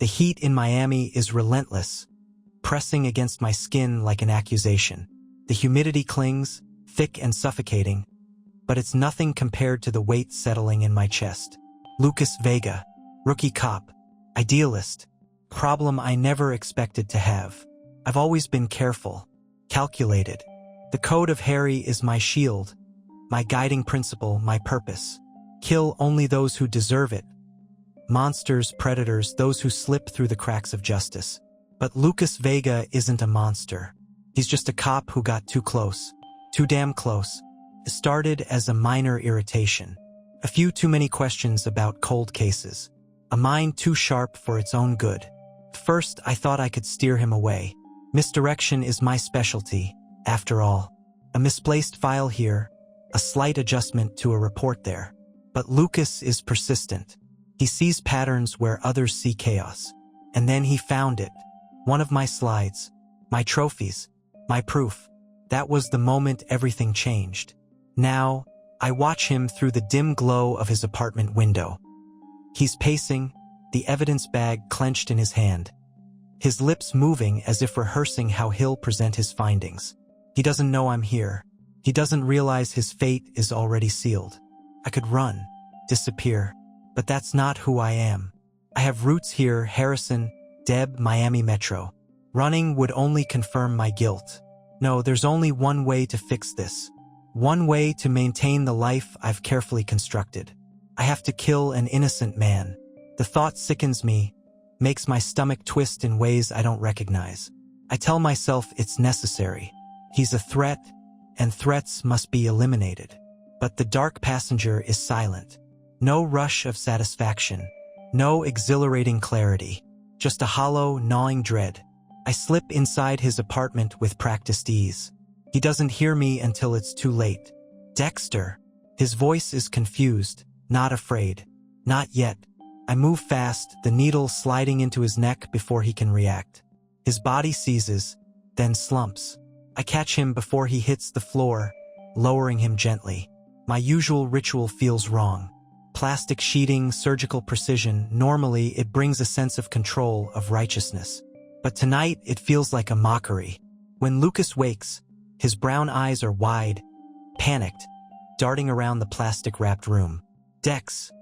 The heat in Miami is relentless, pressing against my skin like an accusation. The humidity clings, thick and suffocating, but it's nothing compared to the weight settling in my chest. Lucas Vega, rookie cop, idealist, problem I never expected to have. I've always been careful, calculated. The code of Harry is my shield, my guiding principle, my purpose. Kill only those who deserve it. Monsters, predators, those who slip through the cracks of justice. But Lucas Vega isn't a monster. He's just a cop who got too close. Too damn close. It started as a minor irritation. A few too many questions about cold cases. A mind too sharp for its own good. First, I thought I could steer him away. Misdirection is my specialty, after all. A misplaced file here, a slight adjustment to a report there. But Lucas is persistent. He sees patterns where others see chaos. And then he found it. One of my slides. My trophies. My proof. That was the moment everything changed. Now, I watch him through the dim glow of his apartment window. He's pacing, the evidence bag clenched in his hand. His lips moving as if rehearsing how he'll present his findings. He doesn't know I'm here. He doesn't realize his fate is already sealed. I could run, disappear, but that's not who I am. I have roots here, Harrison, Deb, Miami Metro. Running would only confirm my guilt. No, there's only one way to fix this. One way to maintain the life I've carefully constructed. I have to kill an innocent man. The thought sickens me, makes my stomach twist in ways I don't recognize. I tell myself it's necessary. He's a threat, and threats must be eliminated. But the dark passenger is silent. No rush of satisfaction. No exhilarating clarity. Just a hollow, gnawing dread. I slip inside his apartment with practiced ease. He doesn't hear me until it's too late. Dexter. His voice is confused, not afraid. Not yet. I move fast, the needle sliding into his neck before he can react. His body seizes, then slumps. I catch him before he hits the floor, lowering him gently. My usual ritual feels wrong. Plastic sheeting, surgical precision, normally it brings a sense of control, of righteousness. But tonight it feels like a mockery. When Lucas wakes, his brown eyes are wide, panicked, darting around the plastic-wrapped room. Dex,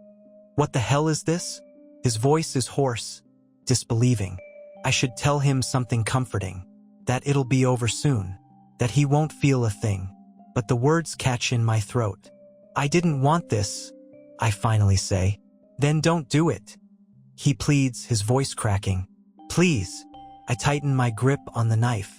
what the hell is this? His voice is hoarse, disbelieving. I should tell him something comforting, that it'll be over soon, that he won't feel a thing. But the words catch in my throat. I didn't want this, I finally say. Then don't do it. He pleads, his voice cracking. Please. I tighten my grip on the knife.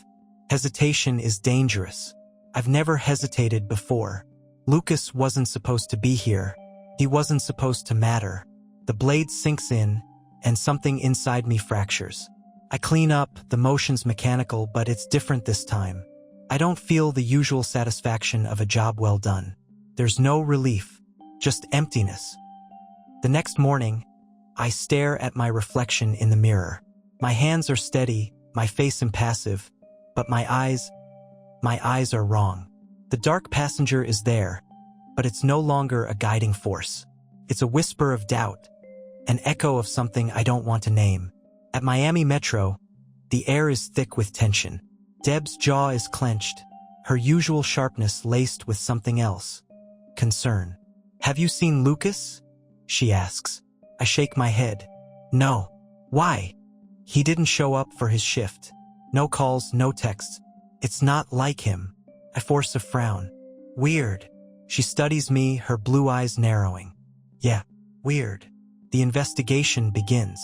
Hesitation is dangerous. I've never hesitated before. Lucas wasn't supposed to be here. He wasn't supposed to matter. The blade sinks in, and something inside me fractures. I clean up, the motion's mechanical, but it's different this time. I don't feel the usual satisfaction of a job well done. There's no relief, just emptiness. The next morning, I stare at my reflection in the mirror. My hands are steady, my face impassive, but my eyes are wrong. The dark passenger is there, but it's no longer a guiding force. It's a whisper of doubt, an echo of something I don't want to name. At Miami Metro, the air is thick with tension. Deb's jaw is clenched, her usual sharpness laced with something else. Concern. Have you seen Lucas? She asks. I shake my head. No. Why? He didn't show up for his shift. No calls, no texts. It's not like him. I force a frown. Weird. She studies me, her blue eyes narrowing. Yeah, weird. The investigation begins.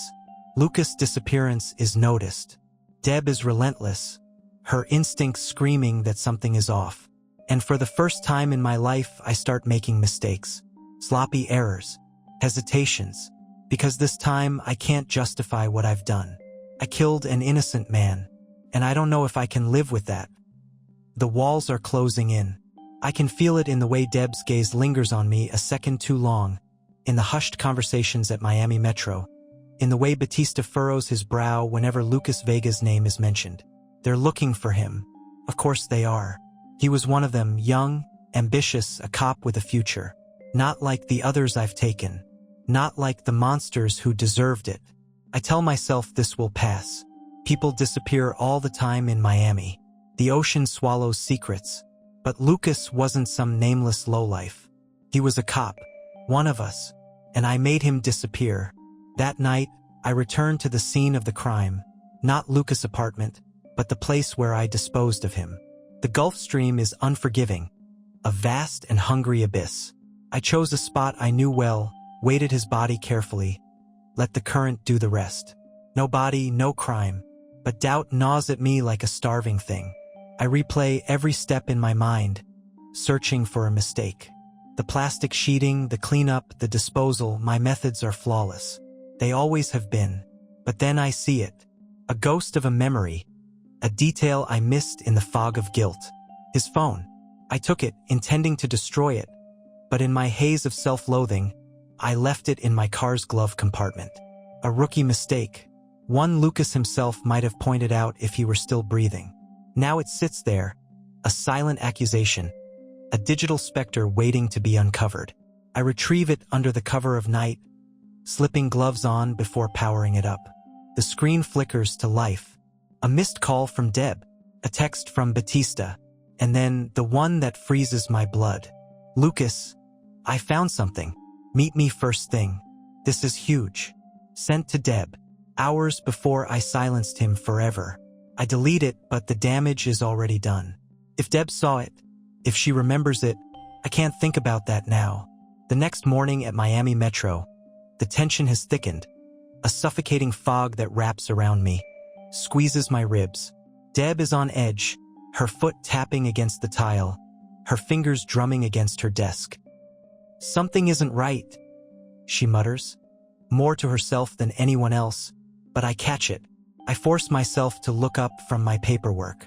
Lucas' disappearance is noticed. Deb is relentless, her instincts screaming that something is off. And for the first time in my life, I start making mistakes. Sloppy errors. Hesitations. Because this time, I can't justify what I've done. I killed an innocent man, and I don't know if I can live with that. The walls are closing in. I can feel it in the way Deb's gaze lingers on me a second too long, in the hushed conversations at Miami Metro, in the way Batista furrows his brow whenever Lucas Vega's name is mentioned. They're looking for him. Of course they are. He was one of them, young, ambitious, a cop with a future. Not like the others I've taken. Not like the monsters who deserved it. I tell myself this will pass. People disappear all the time in Miami. The ocean swallows secrets. But Lucas wasn't some nameless lowlife. He was a cop, one of us, and I made him disappear. That night, I returned to the scene of the crime, not Lucas' apartment, but the place where I disposed of him. The Gulf Stream is unforgiving, a vast and hungry abyss. I chose a spot I knew well, weighted his body carefully, let the current do the rest. No body, no crime, but doubt gnaws at me like a starving thing. I replay every step in my mind, searching for a mistake. The plastic sheeting, the cleanup, the disposal, my methods are flawless. They always have been. But then I see it. A ghost of a memory. A detail I missed in the fog of guilt. His phone. I took it, intending to destroy it. But in my haze of self-loathing, I left it in my car's glove compartment. A rookie mistake. One Lucas himself might have pointed out if he were still breathing. Now it sits there, a silent accusation, a digital specter waiting to be uncovered. I retrieve it under the cover of night, slipping gloves on before powering it up. The screen flickers to life. A missed call from Deb, a text from Batista, and then the one that freezes my blood. Lucas, I found something. Meet me first thing. This is huge. Sent to Deb, hours before I silenced him forever. I delete it, but the damage is already done. If Deb saw it, if she remembers it, I can't think about that now. The next morning at Miami Metro, the tension has thickened. A suffocating fog that wraps around me, squeezes my ribs. Deb is on edge, her foot tapping against the tile, her fingers drumming against her desk. Something isn't right, she mutters, more to herself than anyone else, but I catch it. I force myself to look up from my paperwork.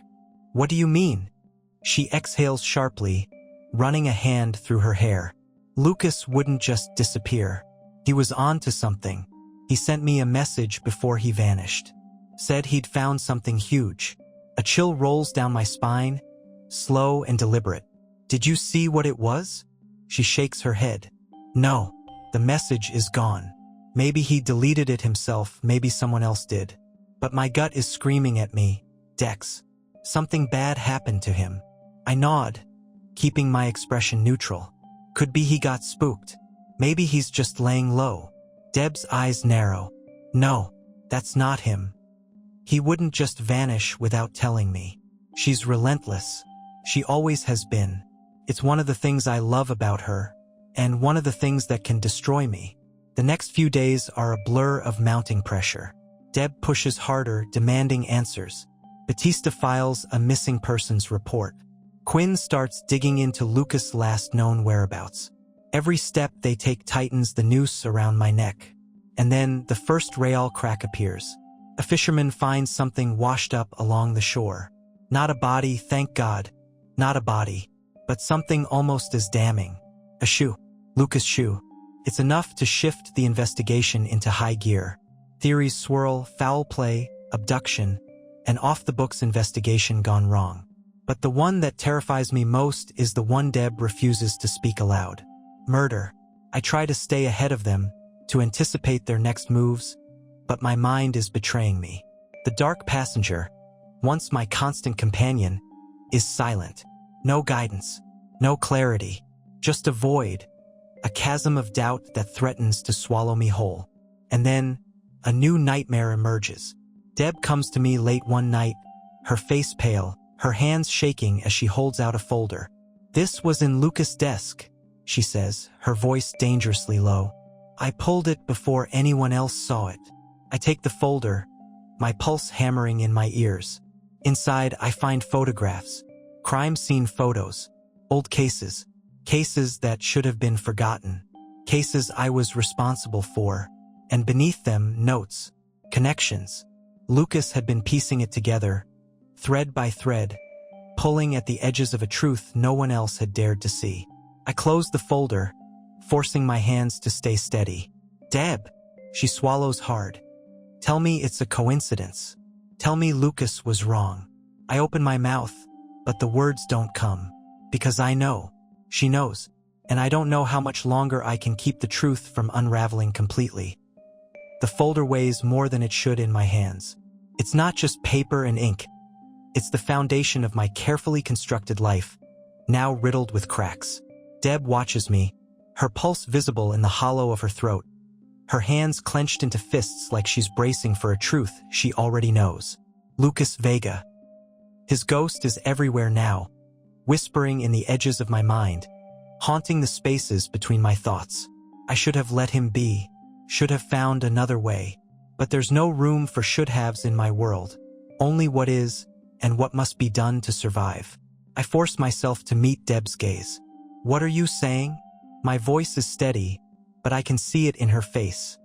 What do you mean? She exhales sharply, running a hand through her hair. Lucas wouldn't just disappear. He was on to something. He sent me a message before he vanished. Said he'd found something huge. A chill rolls down my spine, slow and deliberate. Did you see what it was? She shakes her head. No, the message is gone. Maybe he deleted it himself, maybe someone else did. But my gut is screaming at me, Dex. Something bad happened to him. I nod, keeping my expression neutral. Could be he got spooked. Maybe he's just laying low. Deb's eyes narrow. No, that's not him. He wouldn't just vanish without telling me. She's relentless. She always has been. It's one of the things I love about her, and one of the things that can destroy me. The next few days are a blur of mounting pressure. Deb pushes harder, demanding answers. Batista files a missing persons report. Quinn starts digging into Lucas' last known whereabouts. Every step they take tightens the noose around my neck. And then the first rail crack appears. A fisherman finds something washed up along the shore. Not a body, thank God. Not a body. But something almost as damning. A shoe. Lucas' shoe. It's enough to shift the investigation into high gear. Theories swirl, foul play, abduction, an off-the-books investigation gone wrong. But the one that terrifies me most is the one Deb refuses to speak aloud. Murder. I try to stay ahead of them, to anticipate their next moves, but my mind is betraying me. The dark passenger, once my constant companion, is silent. No guidance, no clarity, just a void, a chasm of doubt that threatens to swallow me whole. And then, a new nightmare emerges. Deb comes to me late one night, her face pale, her hands shaking as she holds out a folder. This was in Lucas' desk, she says, her voice dangerously low. I pulled it before anyone else saw it. I take the folder, my pulse hammering in my ears. Inside, I find photographs, crime scene photos, old cases, cases that should have been forgotten, cases I was responsible for, and beneath them, notes, connections. Lucas had been piecing it together, thread by thread, pulling at the edges of a truth no one else had dared to see. I closed the folder, forcing my hands to stay steady. Deb, she swallows hard. Tell me it's a coincidence. Tell me Lucas was wrong. I open my mouth, but the words don't come. Because I know. She knows. And I don't know how much longer I can keep the truth from unraveling completely. The folder weighs more than it should in my hands. It's not just paper and ink. It's the foundation of my carefully constructed life, now riddled with cracks. Deb watches me, her pulse visible in the hollow of her throat, her hands clenched into fists like she's bracing for a truth she already knows. Lucas Vega. His ghost is everywhere now, whispering in the edges of my mind, haunting the spaces between my thoughts. I should have let him be, should have found another way. But there's no room for should-haves in my world, only what is and what must be done to survive. I force myself to meet Deb's gaze. What are you saying? My voice is steady, but I can see it in her face.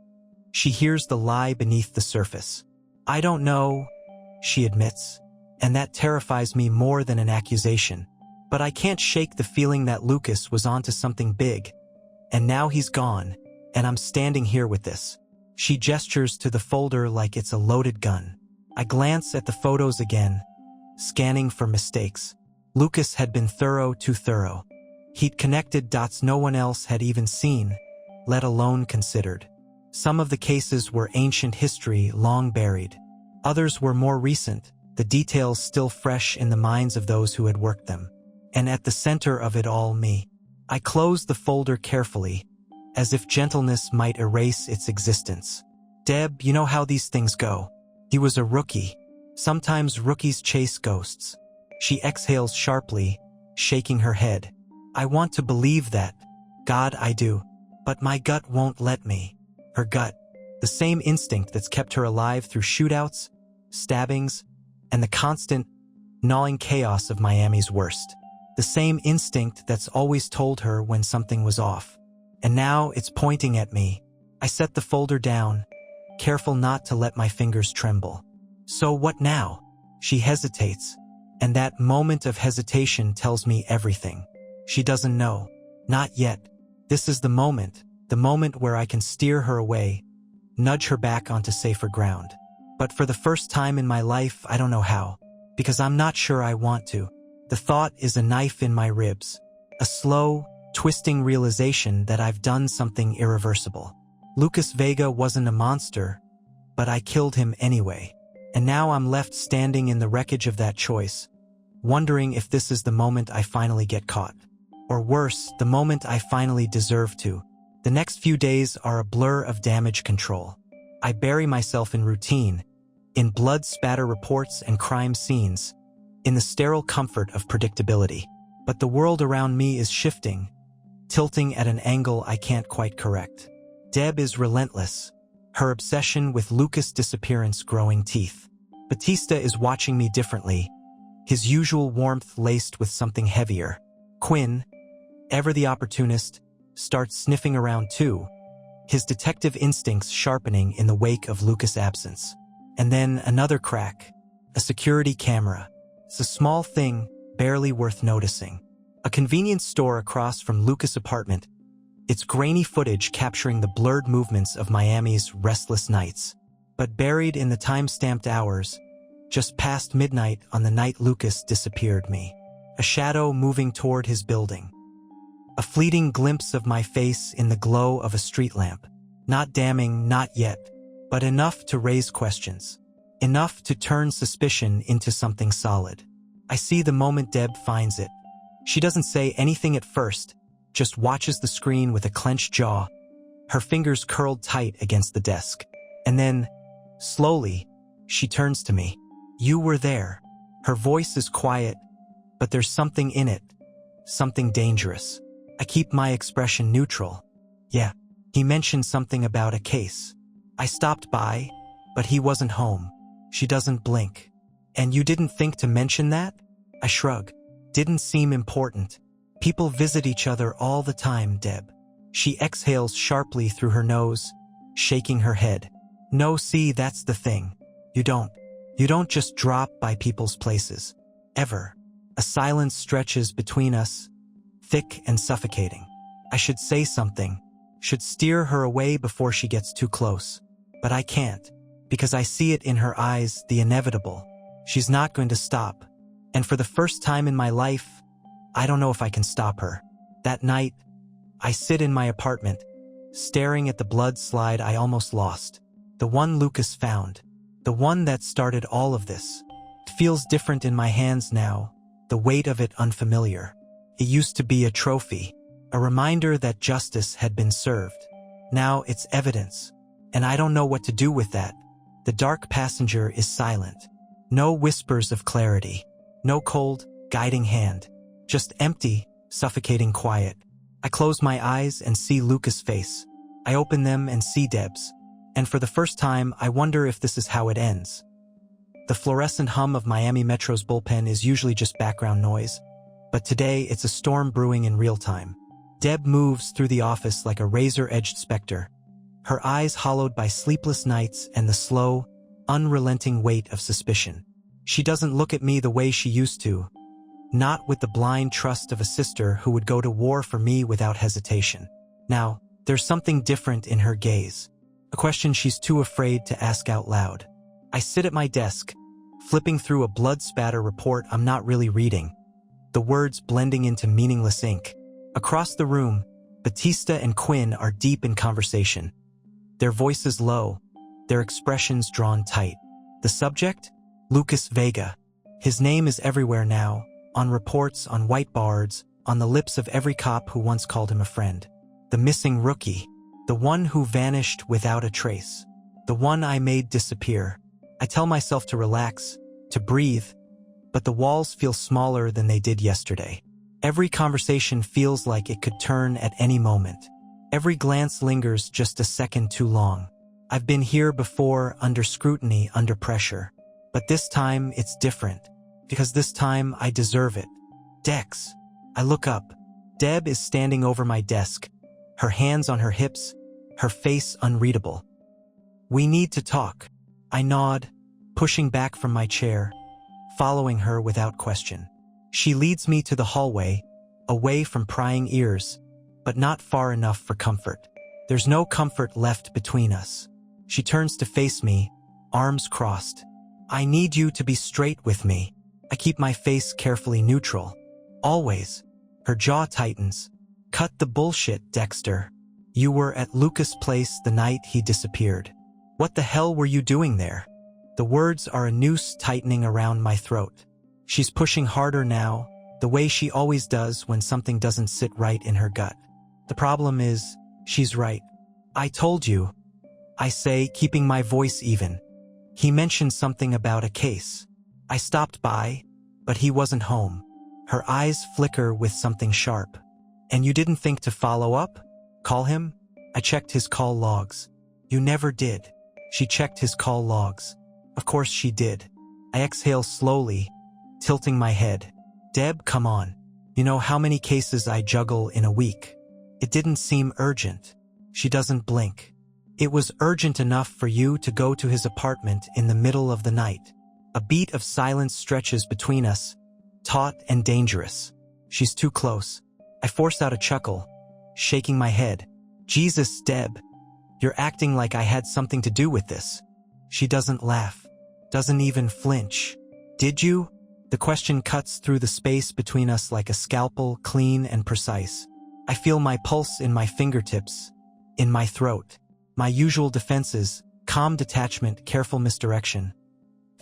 She hears the lie beneath the surface. I don't know, she admits, and that terrifies me more than an accusation. But I can't shake the feeling that Lucas was onto something big, and now he's gone, and I'm standing here with this. She gestures to the folder like it's a loaded gun. I glance at the photos again, scanning for mistakes. Lucas had been too thorough. He'd connected dots no one else had even seen, let alone considered. Some of the cases were ancient history, long buried. Others were more recent, the details still fresh in the minds of those who had worked them. And at the center of it all, me. I closed the folder carefully, as if gentleness might erase its existence. Deb, you know how these things go. He was a rookie. Sometimes rookies chase ghosts. She exhales sharply, shaking her head. I want to believe that. God, I do. But my gut won't let me. Her gut, the same instinct that's kept her alive through shootouts, stabbings, and the constant, gnawing chaos of Miami's worst. The same instinct that's always told her when something was off. And now it's pointing at me. I set the folder down, careful not to let my fingers tremble. So what now? She hesitates, and that moment of hesitation tells me everything. She doesn't know. Not yet. This is the moment where I can steer her away, nudge her back onto safer ground. But for the first time in my life, I don't know how, because I'm not sure I want to. The thought is a knife in my ribs, a slow, twisting realization that I've done something irreversible. Lucas Vega wasn't a monster, but I killed him anyway. And now I'm left standing in the wreckage of that choice, wondering if this is the moment I finally get caught. Or worse, the moment I finally deserve to. The next few days are a blur of damage control. I bury myself in routine, in blood spatter reports and crime scenes, in the sterile comfort of predictability. But the world around me is shifting, tilting at an angle I can't quite correct. Deb is relentless, her obsession with Lucas' disappearance growing teeth. Batista is watching me differently, his usual warmth laced with something heavier. Quinn, ever the opportunist, starts sniffing around too, his detective instincts sharpening in the wake of Lucas' absence. And then another crack, a security camera. It's a small thing, barely worth noticing. A convenience store across from Lucas' apartment, its grainy footage capturing the blurred movements of Miami's restless nights. But buried in the time-stamped hours, just past midnight on the night Lucas disappeared, me. A shadow moving toward his building. A fleeting glimpse of my face in the glow of a street lamp. Not damning, not yet, but enough to raise questions. Enough to turn suspicion into something solid. I see the moment Deb finds it. She doesn't say anything at first, just watches the screen with a clenched jaw, her fingers curled tight against the desk. And then, slowly, she turns to me. You were there. Her voice is quiet, but there's something in it, something dangerous. I keep my expression neutral. Yeah, he mentioned something about a case. I stopped by, but he wasn't home. She doesn't blink. And you didn't think to mention that? I shrug. Didn't seem important. People visit each other all the time, Deb. She exhales sharply through her nose, shaking her head. No, see, that's the thing. You don't just drop by people's places. Ever. A silence stretches between us, thick and suffocating. I should say something, should steer her away before she gets too close. But I can't, because I see it in her eyes, the inevitable. She's not going to stop. And for the first time in my life, I don't know if I can stop her. That night, I sit in my apartment, staring at the blood slide I almost lost. The one Lucas found. The one that started all of this. It feels different in my hands now, the weight of it unfamiliar. It used to be a trophy, a reminder that justice had been served. Now it's evidence, and I don't know what to do with that. The dark passenger is silent. No whispers of clarity. No cold, guiding hand. Just empty, suffocating quiet. I close my eyes and see Lucas' face. I open them and see Deb's. And for the first time, I wonder if this is how it ends. The fluorescent hum of Miami Metro's bullpen is usually just background noise, but today it's a storm brewing in real time. Deb moves through the office like a razor-edged specter, her eyes hollowed by sleepless nights and the slow, unrelenting weight of suspicion. She doesn't look at me the way she used to, not with the blind trust of a sister who would go to war for me without hesitation. Now, there's something different in her gaze, a question she's too afraid to ask out loud. I sit at my desk, flipping through a blood-spatter report I'm not really reading, the words blending into meaningless ink. Across the room, Batista and Quinn are deep in conversation. Their voices low, their expressions drawn tight. The subject? Lucas Vega. His name is everywhere now, on reports, on whiteboards, on the lips of every cop who once called him a friend. The missing rookie, the one who vanished without a trace, the one I made disappear. I tell myself to relax, to breathe, but the walls feel smaller than they did yesterday. Every conversation feels like it could turn at any moment. Every glance lingers just a second too long. I've been here before, under scrutiny, under pressure. But this time it's different, because this time I deserve it. Dex. I look up. Deb is standing over my desk, her hands on her hips, her face unreadable. We need to talk. I nod, pushing back from my chair, following her without question. She leads me to the hallway, away from prying ears, but not far enough for comfort. There's no comfort left between us. She turns to face me, arms crossed. I need you to be straight with me. I keep my face carefully neutral. Always. Her jaw tightens. Cut the bullshit, Dexter. You were at Lucas' place the night he disappeared. What the hell were you doing there? The words are a noose tightening around my throat. She's pushing harder now, the way she always does when something doesn't sit right in her gut. The problem is, she's right. I told you. I say, keeping my voice even. He mentioned something about a case. I stopped by, but he wasn't home. Her eyes flicker with something sharp. And you didn't think to follow up? Call him? I checked his call logs. You never did. She checked his call logs. Of course she did. I exhale slowly, tilting my head. Deb, come on. You know how many cases I juggle in a week. It didn't seem urgent. She doesn't blink. It was urgent enough for you to go to his apartment in the middle of the night. A beat of silence stretches between us, taut and dangerous. She's too close. I force out a chuckle, shaking my head. Jesus, Deb. You're acting like I had something to do with this. She doesn't laugh, doesn't even flinch. Did you? The question cuts through the space between us like a scalpel, clean and precise. I feel my pulse in my fingertips, in my throat. My usual defenses, calm detachment, careful misdirection,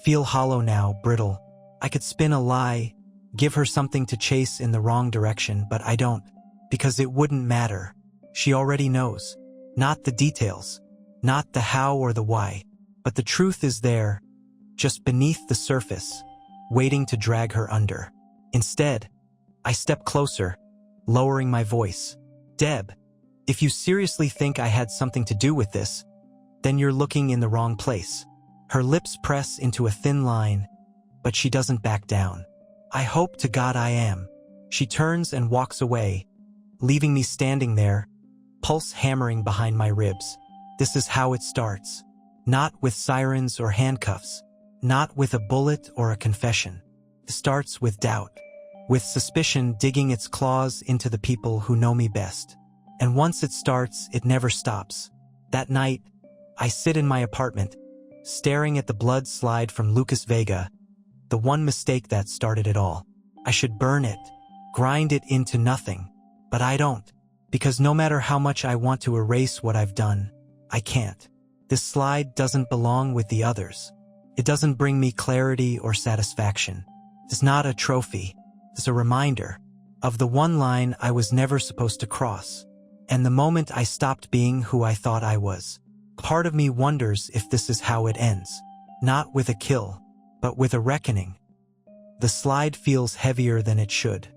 feel hollow now, brittle. I could spin a lie, give her something to chase in the wrong direction, but I don't, because it wouldn't matter. She already knows. Not the details, not the how or the why, but the truth is there, just beneath the surface, waiting to drag her under. Instead, I step closer, lowering my voice. Deb, if you seriously think I had something to do with this, then you're looking in the wrong place. Her lips press into a thin line, but she doesn't back down. I hope to God I am. She turns and walks away, leaving me standing there, pulse hammering behind my ribs. This is how it starts. Not with sirens or handcuffs, not with a bullet or a confession. It starts with doubt, with suspicion digging its claws into the people who know me best. And once it starts, it never stops. That night, I sit in my apartment, staring at the blood slide from Lucas Vega, the one mistake that started it all. I should burn it, grind it into nothing, but I don't. Because no matter how much I want to erase what I've done, I can't. This slide doesn't belong with the others. It doesn't bring me clarity or satisfaction. It's not a trophy. It's a reminder of the one line I was never supposed to cross, and the moment I stopped being who I thought I was. Part of me wonders if this is how it ends. Not with a kill, but with a reckoning. The slide feels heavier than it should.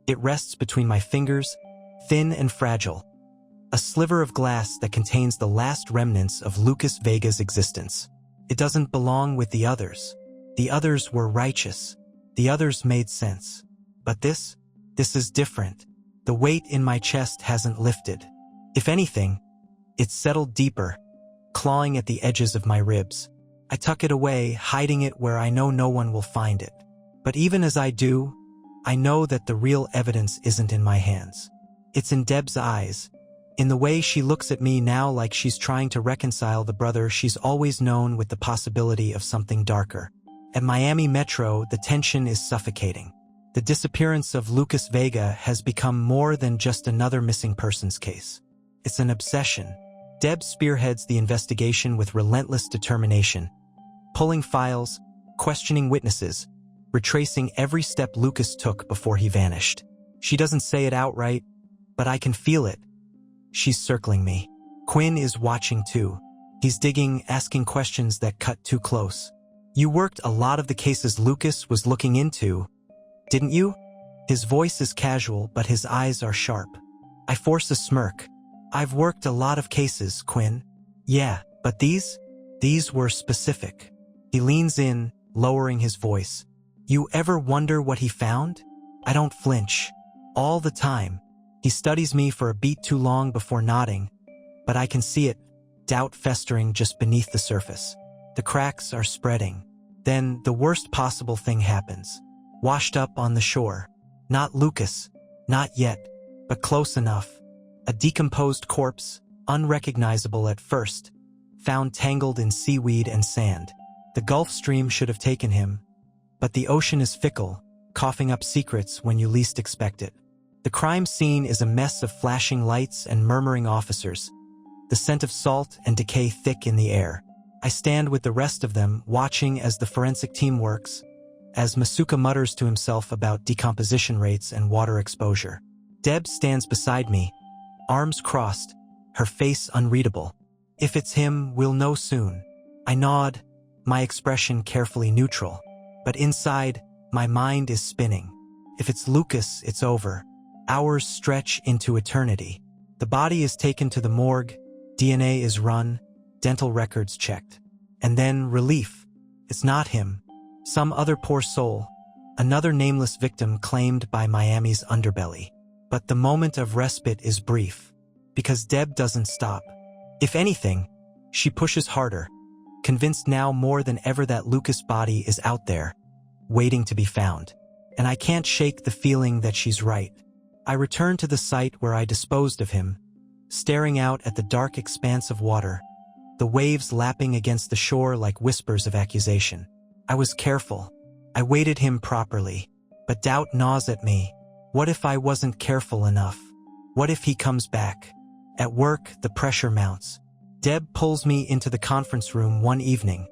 It rests between my fingers, thin and fragile. A sliver of glass that contains the last remnants of Lucas Vega's existence. It doesn't belong with the others. The others were righteous. The others made sense. But this is different. The weight in my chest hasn't lifted. If anything, it's settled deeper, clawing at the edges of my ribs. I tuck it away, hiding it where I know no one will find it. But even as I do, I know that the real evidence isn't in my hands. It's in Deb's eyes, in the way she looks at me now like she's trying to reconcile the brother she's always known with the possibility of something darker. At Miami Metro, the tension is suffocating. The disappearance of Lucas Vega has become more than just another missing persons case. It's an obsession. Deb spearheads the investigation with relentless determination, pulling files, questioning witnesses, retracing every step Lucas took before he vanished. She doesn't say it outright, but I can feel it. She's circling me. Quinn is watching too. He's digging, asking questions that cut too close. You worked a lot of the cases Lucas was looking into, didn't you? His voice is casual, but his eyes are sharp. I force a smirk. I've worked a lot of cases, Quinn. Yeah, but these were specific. He leans in, lowering his voice. You ever wonder what he found? I don't flinch. All the time. He studies me for a beat too long before nodding, but I can see it, doubt festering just beneath the surface. The cracks are spreading. Then the worst possible thing happens. Washed up on the shore. Not Lucas. Not yet, but close enough. A decomposed corpse, unrecognizable at first, found tangled in seaweed and sand. The Gulf Stream should have taken him, but the ocean is fickle, coughing up secrets when you least expect it. The crime scene is a mess of flashing lights and murmuring officers, the scent of salt and decay thick in the air. I stand with the rest of them, watching as the forensic team works, as Masuka mutters to himself about decomposition rates and water exposure. Deb stands beside me, arms crossed, her face unreadable. If it's him, we'll know soon. I nod, my expression carefully neutral. But inside, my mind is spinning. If it's Lucas, it's over. Hours stretch into eternity. The body is taken to the morgue, DNA is run, dental records checked. And then relief. It's not him. Some other poor soul. Another nameless victim claimed by Miami's underbelly. But the moment of respite is brief. Because Deb doesn't stop. If anything, she pushes harder, convinced now more than ever that Lucas' body is out there, waiting to be found. And I can't shake the feeling that she's right. I return to the site where I disposed of him, staring out at the dark expanse of water, the waves lapping against the shore like whispers of accusation. I was careful. I weighted him properly, but doubt gnaws at me. What if I wasn't careful enough? What if he comes back? At work, the pressure mounts. Deb pulls me into the conference room one evening,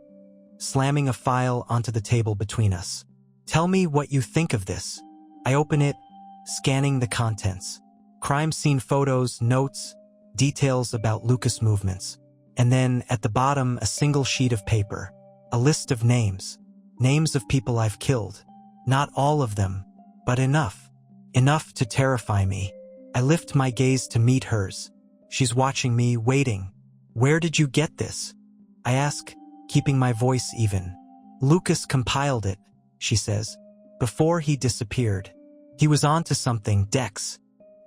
slamming a file onto the table between us. Tell me what you think of this. I open it, scanning the contents. Crime scene photos, notes, details about Lucas' movements. And then, at the bottom, a single sheet of paper. A list of names. Names of people I've killed. Not all of them, but enough. Enough to terrify me. I lift my gaze to meet hers. She's watching me, waiting. Where did you get this? I ask, keeping my voice even. Lucas compiled it, she says, before he disappeared. He was onto something, Dex.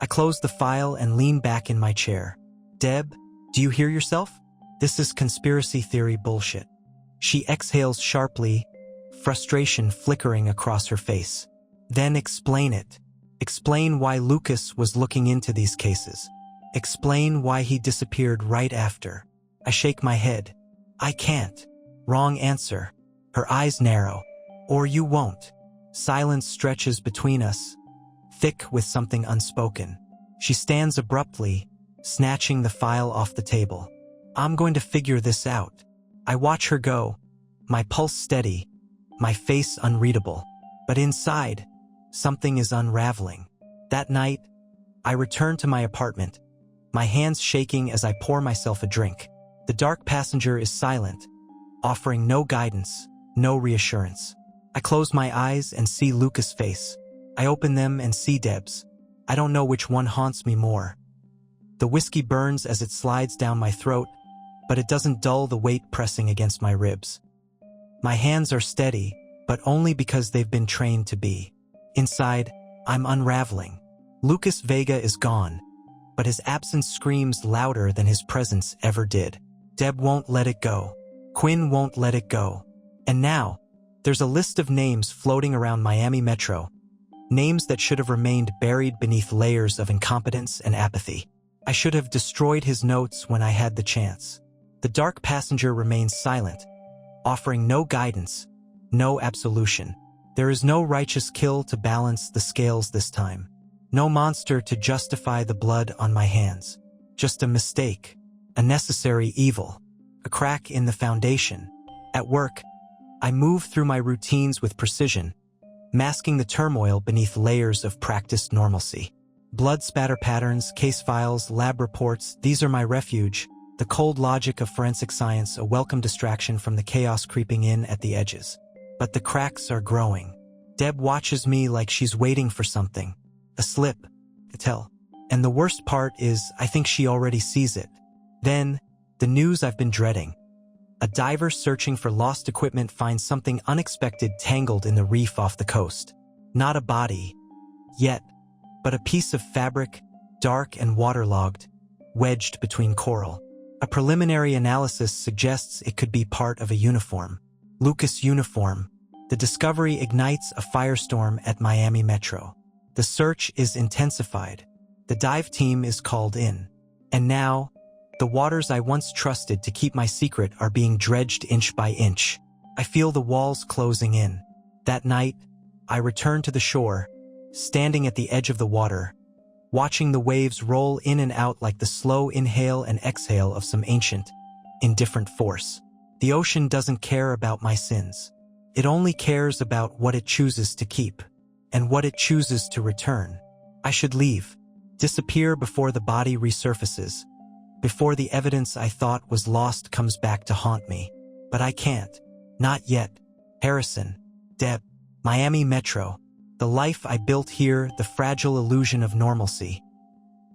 I close the file and lean back in my chair. Deb, do you hear yourself? This is conspiracy theory bullshit. She exhales sharply, frustration flickering across her face. Then explain it. Explain why Lucas was looking into these cases. Explain why he disappeared right after. I shake my head. I can't. Wrong answer. Her eyes narrow. Or you won't. Silence stretches between us, thick with something unspoken. She stands abruptly, snatching the file off the table. I'm going to figure this out. I watch her go, my pulse steady, my face unreadable. But inside, something is unraveling. That night, I return to my apartment, my hands shaking as I pour myself a drink. The dark passenger is silent, offering no guidance, no reassurance. I close my eyes and see Lucas' face. I open them and see Deb's. I don't know which one haunts me more. The whiskey burns as it slides down my throat, but it doesn't dull the weight pressing against my ribs. My hands are steady, but only because they've been trained to be. Inside, I'm unraveling. Lucas Vega is gone, but his absence screams louder than his presence ever did. Deb won't let it go. Quinn won't let it go. And now, there's a list of names floating around Miami Metro. Names that should have remained buried beneath layers of incompetence and apathy. I should have destroyed his notes when I had the chance. The dark passenger remains silent, offering no guidance, no absolution. There is no righteous kill to balance the scales this time. No monster to justify the blood on my hands. Just a mistake, a necessary evil, a crack in the foundation. At work, I move through my routines with precision, masking the turmoil beneath layers of practiced normalcy. Blood spatter patterns, case files, lab reports, these are my refuge. The cold logic of forensic science, a welcome distraction from the chaos creeping in at the edges. But the cracks are growing. Deb watches me like she's waiting for something. A slip, to tell. And the worst part is, I think she already sees it. Then, the news I've been dreading. A diver searching for lost equipment finds something unexpected tangled in the reef off the coast. Not a body, yet, but a piece of fabric, dark and waterlogged, wedged between coral. A preliminary analysis suggests it could be part of a uniform. Lucas' uniform. The discovery ignites a firestorm at Miami Metro. The search is intensified. The dive team is called in. And now, the waters I once trusted to keep my secret are being dredged inch by inch. I feel the walls closing in. That night, I return to the shore, standing at the edge of the water, watching the waves roll in and out like the slow inhale and exhale of some ancient, indifferent force. The ocean doesn't care about my sins. It only cares about what it chooses to keep, and what it chooses to return. I should leave, disappear before the body resurfaces, before the evidence I thought was lost comes back to haunt me. But I can't. Not yet. Harrison, Deb, Miami Metro, the life I built here, the fragile illusion of normalcy.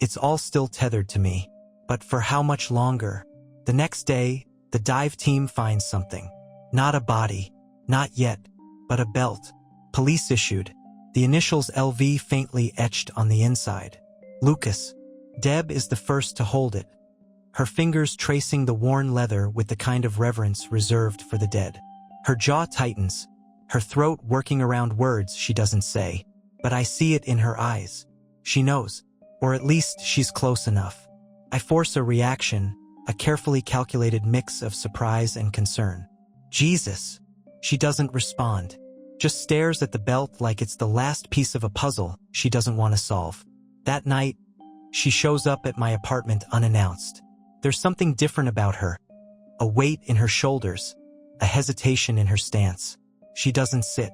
It's all still tethered to me. But for how much longer? The next day, the dive team finds something. Not a body. Not yet. But a belt. Police issued. The initials LV faintly etched on the inside. Lucas. Deb is the first to hold it, her fingers tracing the worn leather with the kind of reverence reserved for the dead. Her jaw tightens, her throat working around words she doesn't say. But I see it in her eyes. She knows, or at least she's close enough. I force a reaction, a carefully calculated mix of surprise and concern. Jesus! She doesn't respond, just stares at the belt like it's the last piece of a puzzle she doesn't want to solve. That night, she shows up at my apartment unannounced. There's something different about her. A weight in her shoulders, a hesitation in her stance. She doesn't sit,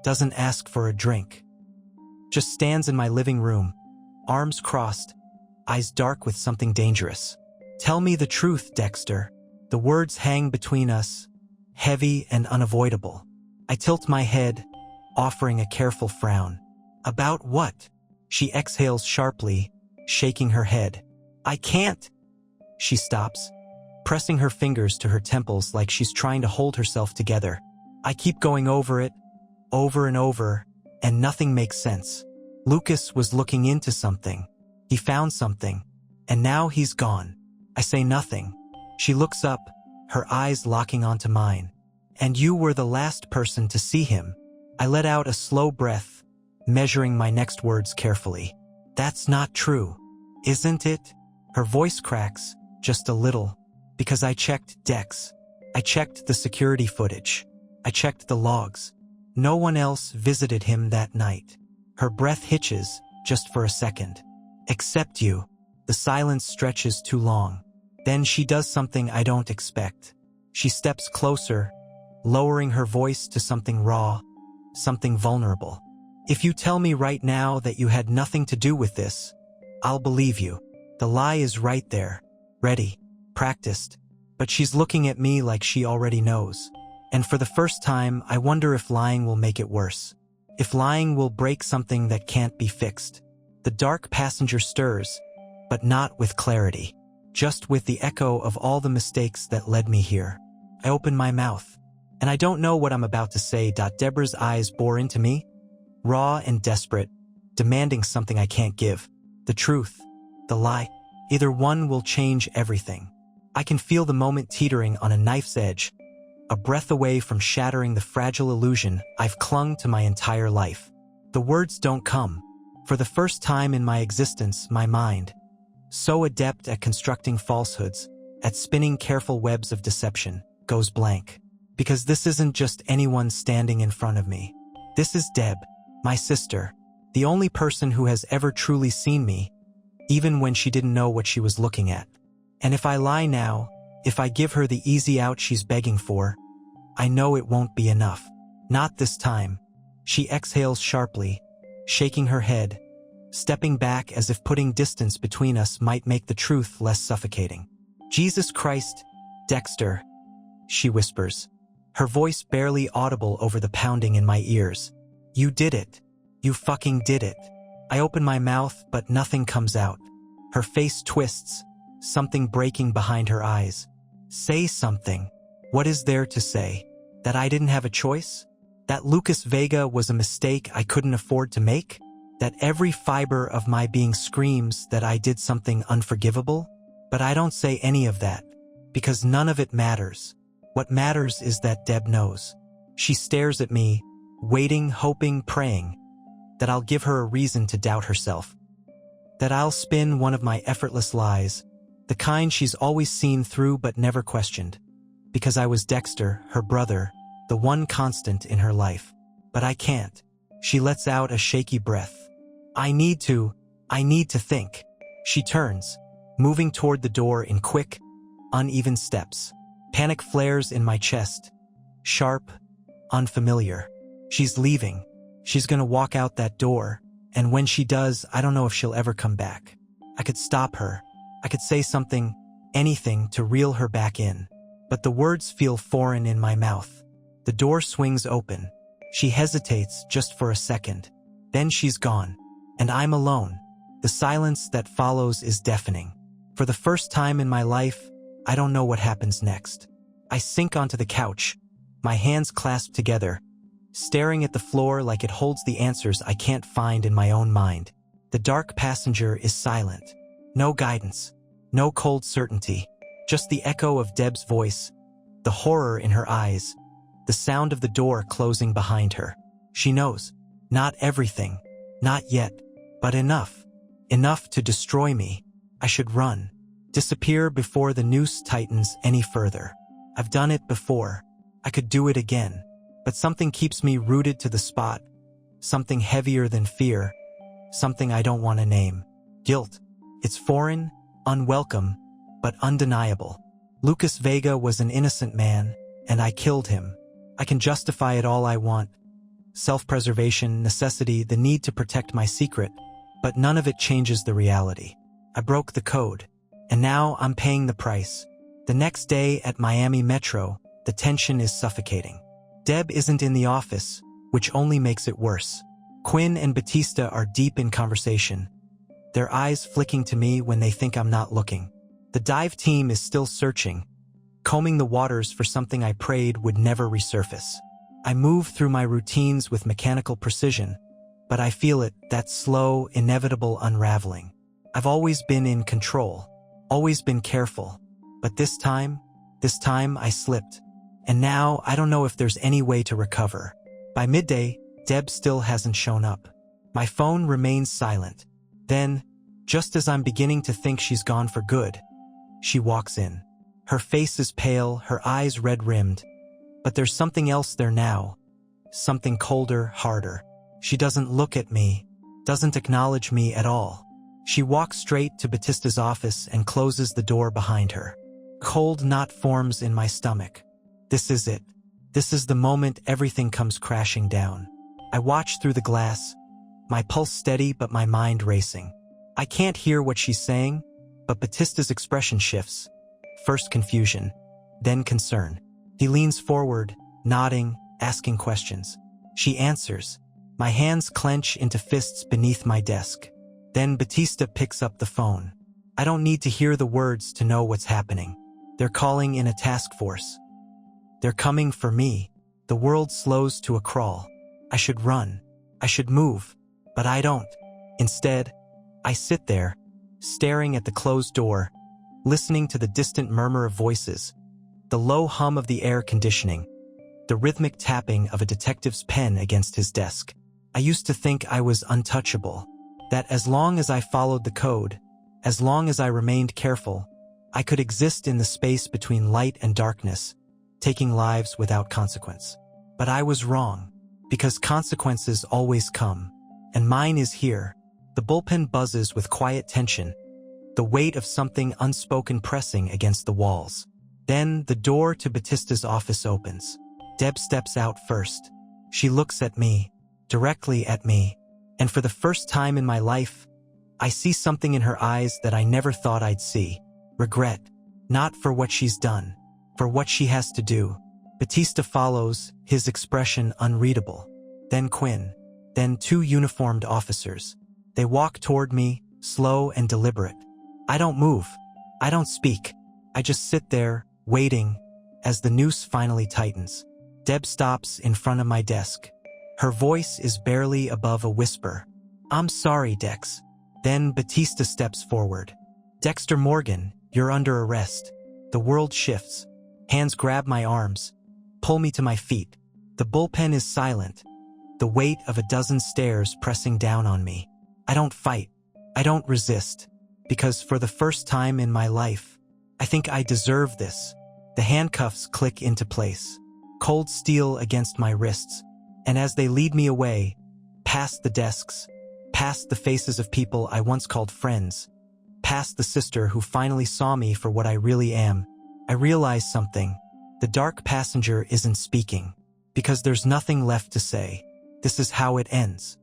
doesn't ask for a drink. Just stands in my living room, arms crossed, eyes dark with something dangerous. Tell me the truth, Dexter. The words hang between us, heavy and unavoidable. I tilt my head, offering a careful frown. About what? She exhales sharply, shaking her head. I can't. She stops, pressing her fingers to her temples like she's trying to hold herself together. I keep going over it, over and over, and nothing makes sense. Lucas was looking into something. He found something, and now he's gone. I say nothing. She looks up, her eyes locking onto mine. And you were the last person to see him. I let out a slow breath, measuring my next words carefully. That's not true, isn't it? Her voice cracks, just a little, because I checked Dex. I checked the security footage. I checked the logs. No one else visited him that night. Her breath hitches, just for a second. Except you. The silence stretches too long. Then she does something I don't expect. She steps closer, lowering her voice to something raw, something vulnerable. If you tell me right now that you had nothing to do with this, I'll believe you. The lie is right there, ready, practiced, but she's looking at me like she already knows. And for the first time, I wonder if lying will make it worse. If lying will break something that can't be fixed. The dark passenger stirs, but not with clarity, just with the echo of all the mistakes that led me here. I open my mouth, and I don't know what I'm about to say. Deborah's eyes bore into me, raw and desperate, demanding something I can't give. The truth, the lie. Either one will change everything. I can feel the moment teetering on a knife's edge, a breath away from shattering the fragile illusion I've clung to my entire life. The words don't come. For the first time in my existence, my mind, so adept at constructing falsehoods, at spinning careful webs of deception, goes blank. Because this isn't just anyone standing in front of me. This is Deb, my sister, the only person who has ever truly seen me, even when she didn't know what she was looking at. And if I lie now, if I give her the easy out she's begging for, I know it won't be enough. Not this time. She exhales sharply, shaking her head, stepping back as if putting distance between us might make the truth less suffocating. Jesus Christ, Dexter, she whispers, her voice barely audible over the pounding in my ears. You did it. You fucking did it. I open my mouth, but nothing comes out. Her face twists, something breaking behind her eyes. Say something. What is there to say? That I didn't have a choice? That Lucas Vega was a mistake I couldn't afford to make? That every fiber of my being screams that I did something unforgivable? But I don't say any of that, because none of it matters. What matters is that Deb knows. She stares at me, waiting, hoping, praying, that I'll give her a reason to doubt herself. That I'll spin one of my effortless lies, the kind she's always seen through but never questioned. Because I was Dexter, her brother, the one constant in her life. But I can't. She lets out a shaky breath. I need to think. She turns, moving toward the door in quick, uneven steps. Panic flares in my chest. Sharp, unfamiliar. She's leaving. She's gonna walk out that door, and when she does, I don't know if she'll ever come back. I could stop her. I could say something, anything to reel her back in. But the words feel foreign in my mouth. The door swings open. She hesitates just for a second. Then she's gone. And I'm alone. The silence that follows is deafening. For the first time in my life, I don't know what happens next. I sink onto the couch, my hands clasped together, staring at the floor like it holds the answers I can't find in my own mind. The dark passenger is silent. No guidance. No cold certainty. Just the echo of Deb's voice, the horror in her eyes, the sound of the door closing behind her. She knows. Not everything. Not yet. But enough. Enough to destroy me. I should run. Disappear before the noose tightens any further. I've done it before. I could do it again. But something keeps me rooted to the spot. Something heavier than fear. Something I don't want to name. Guilt. It's foreign, unwelcome, but undeniable. Lucas Vega was an innocent man, and I killed him. I can justify it all I want. Self-preservation, necessity, the need to protect my secret. But none of it changes the reality. I broke the code, and now I'm paying the price. The next day at Miami Metro, the tension is suffocating. Deb isn't in the office, which only makes it worse. Quinn and Batista are deep in conversation, their eyes flicking to me when they think I'm not looking. The dive team is still searching, combing the waters for something I prayed would never resurface. I move through my routines with mechanical precision, but I feel it, that slow, inevitable unraveling. I've always been in control, always been careful, but this time I slipped. And now I don't know if there's any way to recover. By midday, Deb still hasn't shown up. My phone remains silent. Then, just as I'm beginning to think she's gone for good, she walks in. Her face is pale, her eyes red-rimmed, but there's something else there now. Something colder, harder. She doesn't look at me, doesn't acknowledge me at all. She walks straight to Batista's office and closes the door behind her. Cold knot forms in my stomach. This is it. This is the moment everything comes crashing down. I watch through the glass, my pulse steady but my mind racing. I can't hear what she's saying, but Batista's expression shifts. First confusion, then concern. He leans forward, nodding, asking questions. She answers. My hands clench into fists beneath my desk. Then Batista picks up the phone. I don't need to hear the words to know what's happening. They're calling in a task force. They're coming for me. The world slows to a crawl. I should run. I should move. But I don't. Instead, I sit there, staring at the closed door, listening to the distant murmur of voices, the low hum of the air conditioning, the rhythmic tapping of a detective's pen against his desk. I used to think I was untouchable, that as long as I followed the code, as long as I remained careful, I could exist in the space between light and darkness, taking lives without consequence. But I was wrong, because consequences always come, and mine is here. The bullpen buzzes with quiet tension, the weight of something unspoken pressing against the walls. Then the door to Batista's office opens. Deb steps out first. She looks at me, directly at me, and for the first time in my life, I see something in her eyes that I never thought I'd see. Regret, not for what she's done, for what she has to do. Batista follows, his expression unreadable. Then Quinn, then two uniformed officers. They walk toward me, slow and deliberate. I don't move. I don't speak. I just sit there, waiting, as the noose finally tightens. Deb stops in front of my desk. Her voice is barely above a whisper. I'm sorry, Dex. Then Batista steps forward. Dexter Morgan, you're under arrest. The world shifts. Hands grab my arms, pull me to my feet. The bullpen is silent, the weight of a dozen stares pressing down on me. I don't fight. I don't resist, because for the first time in my life, I think I deserve this. The handcuffs click into place, cold steel against my wrists, and as they lead me away, past the desks, past the faces of people I once called friends, past the sister who finally saw me for what I really am, I realize something. The dark passenger isn't speaking, because there's nothing left to say. This is how it ends.